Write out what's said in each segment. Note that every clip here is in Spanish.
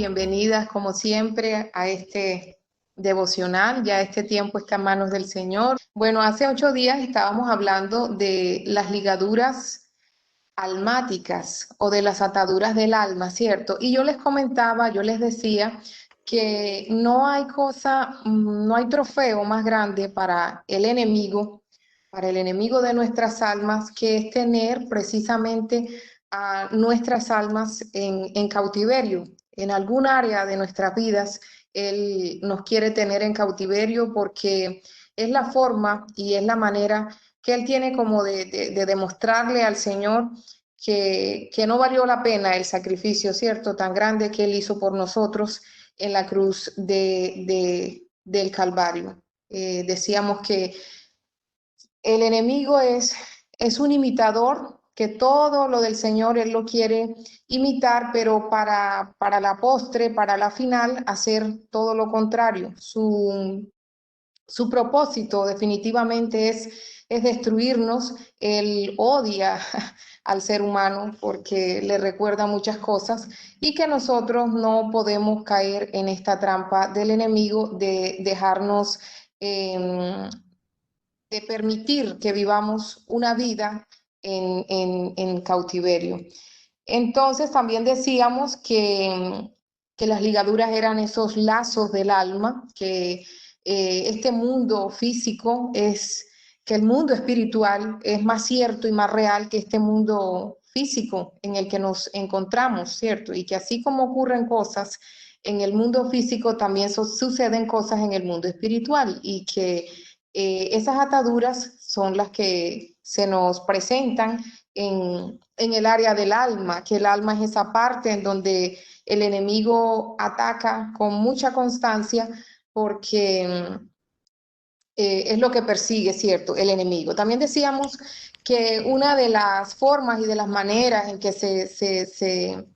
bienvenidas como siempre a este devocional. Ya este tiempo está en manos del Señor. Bueno, hace 8 días estábamos hablando de las ligaduras almáticas o de las ataduras del alma, ¿cierto? Y yo les comentaba, yo les decía que no hay cosa, no hay trofeo más grande para el enemigo de nuestras almas, que es tener precisamente a nuestras almas en cautiverio. En algún área de nuestras vidas, Él nos quiere tener en cautiverio porque es la forma y es la manera que Él tiene como de demostrarle al Señor que no valió la pena el sacrificio, ¿cierto?, tan grande que Él hizo por nosotros en la cruz del Calvario. Decíamos que el enemigo es un imitador, que todo lo del Señor Él lo quiere imitar, pero para la postre, para la final, hacer todo lo contrario. Su propósito definitivamente es destruirnos. Él odia al ser humano porque le recuerda muchas cosas y que nosotros no podemos caer en esta trampa del enemigo de dejarnos, de permitir que vivamos una vida en cautiverio. Entonces también decíamos que las ligaduras eran esos lazos del alma, que este mundo físico que el mundo espiritual es más cierto y más real que este mundo físico en el que nos encontramos, ¿cierto? Y que así como ocurren cosas en el mundo físico, también suceden cosas en el mundo espiritual, y que esas ataduras son las que se nos presentan en el área del alma, que el alma es esa parte en donde el enemigo ataca con mucha constancia porque es lo que persigue, ¿cierto?, el enemigo. También decíamos que una de las formas y de las maneras en que se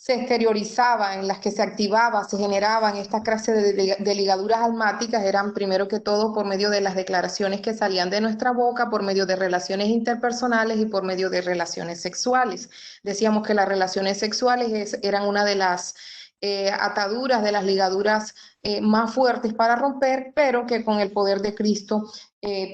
exteriorizaba, en las que se activaba, se generaban esta clase de ligaduras almáticas, eran primero que todo por medio de las declaraciones que salían de nuestra boca, por medio de relaciones interpersonales y por medio de relaciones sexuales. Decíamos que las relaciones sexuales eran una de las ataduras, de las ligaduras más fuertes para romper, pero que con el poder de Cristo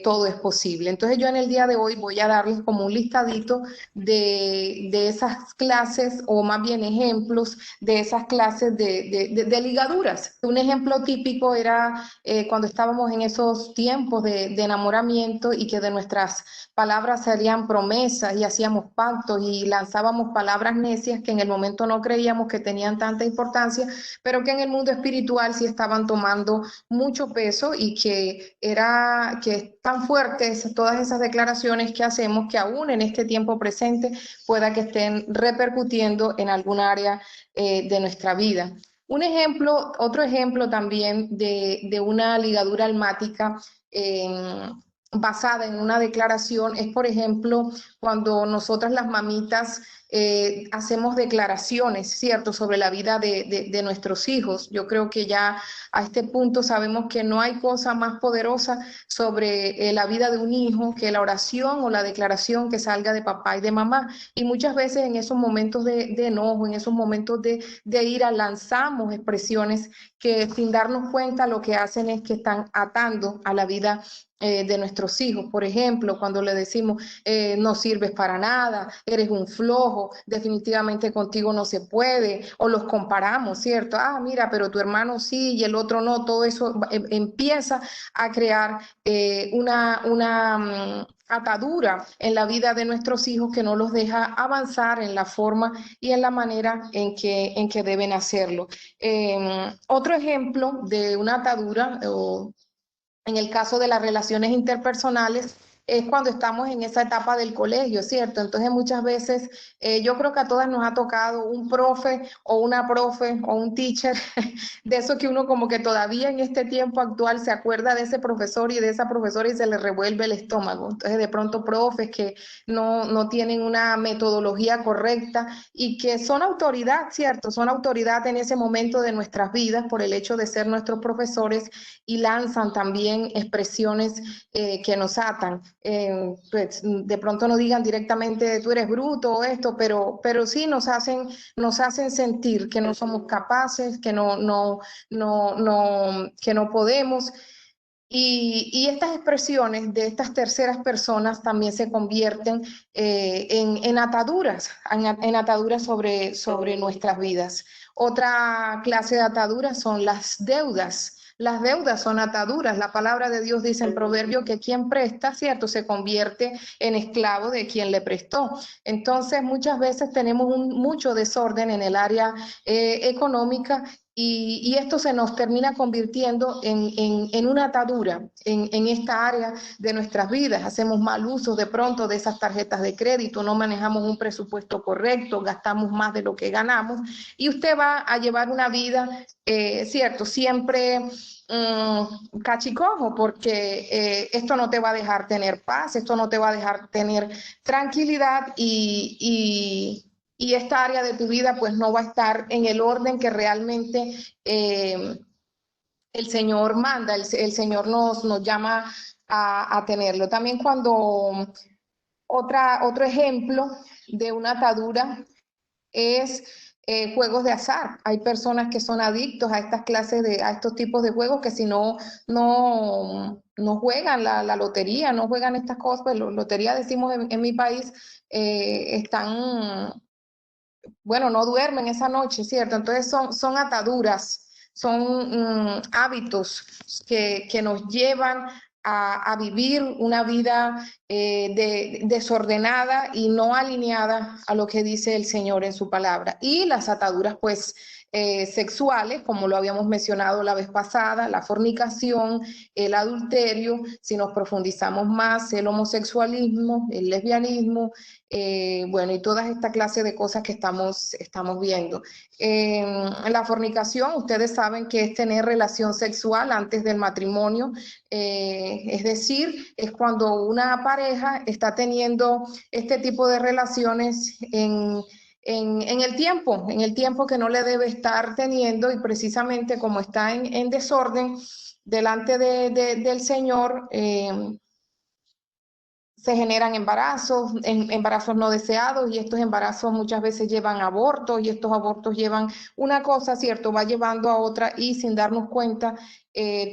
todo es posible. Entonces yo en el día de hoy voy a darles como un listadito de esas clases, o más bien ejemplos de esas clases de ligaduras. Un ejemplo típico era cuando estábamos en esos tiempos de enamoramiento y que de nuestras palabras salían promesas y hacíamos pactos y lanzábamos palabras necias que en el momento no creíamos que tenían tanta importancia, pero que en el mundo espiritual sí estaban tomando mucho peso, y que es tan fuertes todas esas declaraciones que hacemos, que aún en este tiempo presente pueda que estén repercutiendo en algún área de nuestra vida. Otro ejemplo también de una ligadura almática basada en una declaración es, por ejemplo, cuando nosotras las mamitas hacemos declaraciones, ¿cierto?, sobre la vida de nuestros hijos. Yo creo que ya a este punto sabemos que no hay cosa más poderosa sobre la vida de un hijo que la oración o la declaración que salga de papá y de mamá. Y muchas veces en esos momentos de enojo, en esos momentos de ira, lanzamos expresiones que sin darnos cuenta lo que hacen es que están atando a la vida de nuestros hijos. Por ejemplo, cuando le decimos no sirves para nada, eres un flojo, definitivamente contigo no se puede, o los comparamos, ¿cierto? Ah, mira, pero tu hermano sí y el otro no. Todo eso empieza a crear una atadura en la vida de nuestros hijos, que no los deja avanzar en la forma y en la manera en que deben hacerlo. Otro ejemplo de una atadura, en el caso de las relaciones interpersonales, es cuando estamos en esa etapa del colegio, ¿cierto? Entonces muchas veces yo creo que a todas nos ha tocado un profe o una profe o un teacher de eso que uno como que todavía en este tiempo actual se acuerda de ese profesor y de esa profesora y se le revuelve el estómago. Entonces de pronto profes que no tienen una metodología correcta y que son autoridad, ¿cierto? Son autoridad en ese momento de nuestras vidas por el hecho de ser nuestros profesores, y lanzan también expresiones que nos atan. pues, de pronto no digan directamente tú eres bruto o esto, pero sí nos hacen sentir que no somos capaces, que no podemos. Y estas expresiones de estas terceras personas también se convierten en ataduras, en ataduras sobre nuestras vidas. Otra clase de ataduras son las deudas. Las deudas son ataduras. La palabra de Dios dice en Proverbio que quien presta, ¿cierto?, se convierte en esclavo de quien le prestó. Entonces, muchas veces tenemos mucho desorden en el área económica y esto se nos termina convirtiendo en una atadura en esta área de nuestras vidas. Hacemos mal uso de pronto de esas tarjetas de crédito, no manejamos un presupuesto correcto, gastamos más de lo que ganamos y usted va a llevar una vida, cierto, siempre cachicojo, porque esto no te va a dejar tener paz, esto no te va a dejar tener tranquilidad y esta área de tu vida pues no va a estar en el orden que realmente el Señor manda, el Señor nos llama a tenerlo. También cuando otro ejemplo de una atadura es juegos de azar. Hay personas que son adictos a estas a estos tipos de juegos que si no juegan la lotería, no juegan estas cosas, pues lotería decimos en mi país, están, bueno, no duermen esa noche, ¿cierto? Entonces son ataduras, son hábitos que nos llevan a vivir una vida desordenada y no alineada a lo que dice el Señor en su palabra. Y las ataduras, pues, sexuales, como lo habíamos mencionado la vez pasada, la fornicación, el adulterio, si nos profundizamos más, el homosexualismo, el lesbianismo, bueno, y todas esta clase de cosas que estamos viendo. La fornicación, ustedes saben que es tener relación sexual antes del matrimonio, es decir, es cuando una pareja está teniendo este tipo de relaciones en el tiempo que no le debe estar teniendo y precisamente como está en desorden delante del Señor, se generan embarazos no deseados y estos embarazos muchas veces llevan a abortos y estos abortos llevan una cosa, ¿cierto? Va llevando a otra y sin darnos cuenta,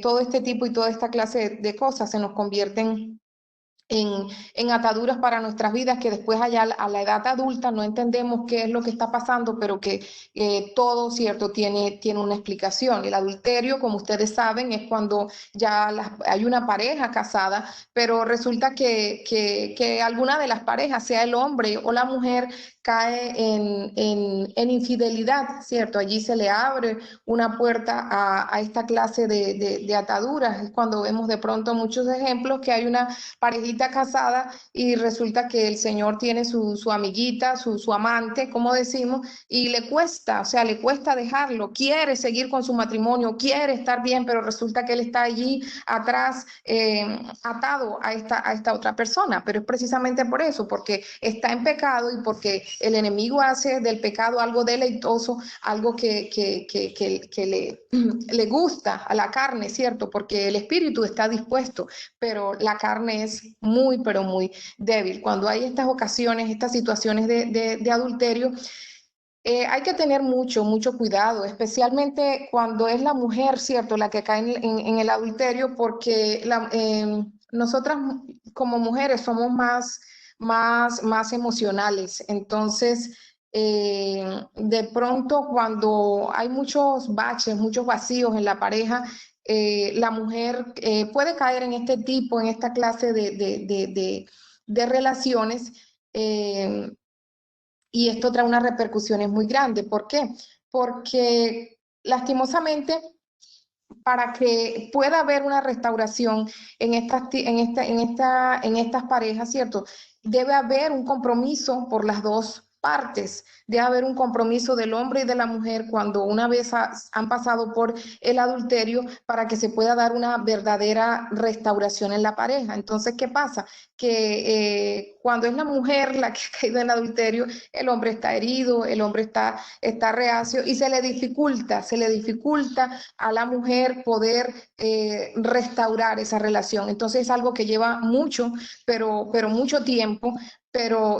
todo este tipo y toda esta clase de cosas se nos convierten en ataduras para nuestras vidas que después allá a la edad adulta no entendemos qué es lo que está pasando, pero que todo, ¿cierto?, tiene una explicación. El adulterio, como ustedes saben, es cuando ya hay una pareja casada, pero resulta que alguna de las parejas, sea el hombre o la mujer, cae en infidelidad, ¿cierto? Allí se le abre una puerta a esta clase de ataduras. Es cuando vemos de pronto muchos ejemplos que hay una parejita casada y resulta que el señor tiene su amiguita, su amante, como decimos, y le cuesta, o sea, le cuesta dejarlo, quiere seguir con su matrimonio, quiere estar bien, pero resulta que él está allí atrás, atado a esta otra persona, pero es precisamente por eso, porque está en pecado y porque el enemigo hace del pecado algo deleitoso, algo que le gusta a la carne, ¿cierto? Porque el espíritu está dispuesto, pero la carne es muy, pero muy débil. Cuando hay estas ocasiones, estas situaciones de adulterio, hay que tener mucho cuidado, especialmente cuando es la mujer, ¿cierto?, la que cae en el adulterio, porque nosotras como mujeres somos más emocionales. Entonces, de pronto cuando hay muchos baches, muchos vacíos en la pareja, la mujer puede caer en este tipo, en esta clase de relaciones. Y esto trae unas repercusiones muy grandes. ¿Por qué? Porque lastimosamente, para que pueda haber una restauración en estas parejas, ¿cierto? Debe haber un compromiso por las dos partes. Debe haber un compromiso del hombre y de la mujer cuando una vez han pasado por el adulterio para que se pueda dar una verdadera restauración en la pareja. Entonces, ¿qué pasa? Que cuando es la mujer la que ha caído en adulterio, el hombre está herido, el hombre está reacio y se le dificulta a la mujer poder restaurar esa relación. Entonces es algo que lleva mucho, pero mucho tiempo,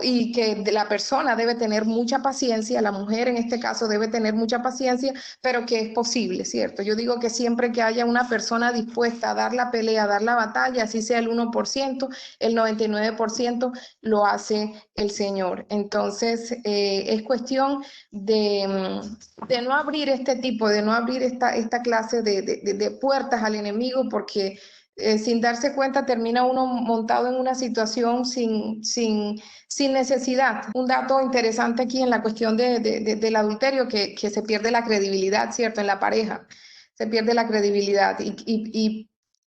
y que la persona debe tener mucha paciencia, la mujer en este caso debe tener mucha paciencia, pero que es posible, ¿cierto? Yo digo que siempre que haya una persona dispuesta a dar la pelea, a dar la batalla, así sea el 1%, el 99% lo hace el Señor. Entonces, es cuestión de no abrir de no abrir esta clase de puertas al enemigo, porque sin darse cuenta termina uno montado en una situación sin necesidad. Un dato interesante aquí en la cuestión del adulterio, que se pierde la credibilidad, ¿cierto? En la pareja se pierde la credibilidad y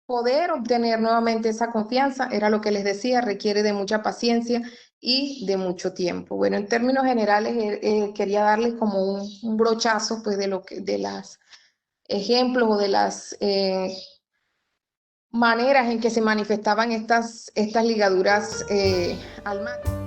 poder obtener nuevamente esa confianza, era lo que les decía, requiere de mucha paciencia y de mucho tiempo. Bueno, en términos generales, quería darles como un brochazo pues, de las ejemplos o de las maneras en que se manifestaban estas ligaduras almáticas.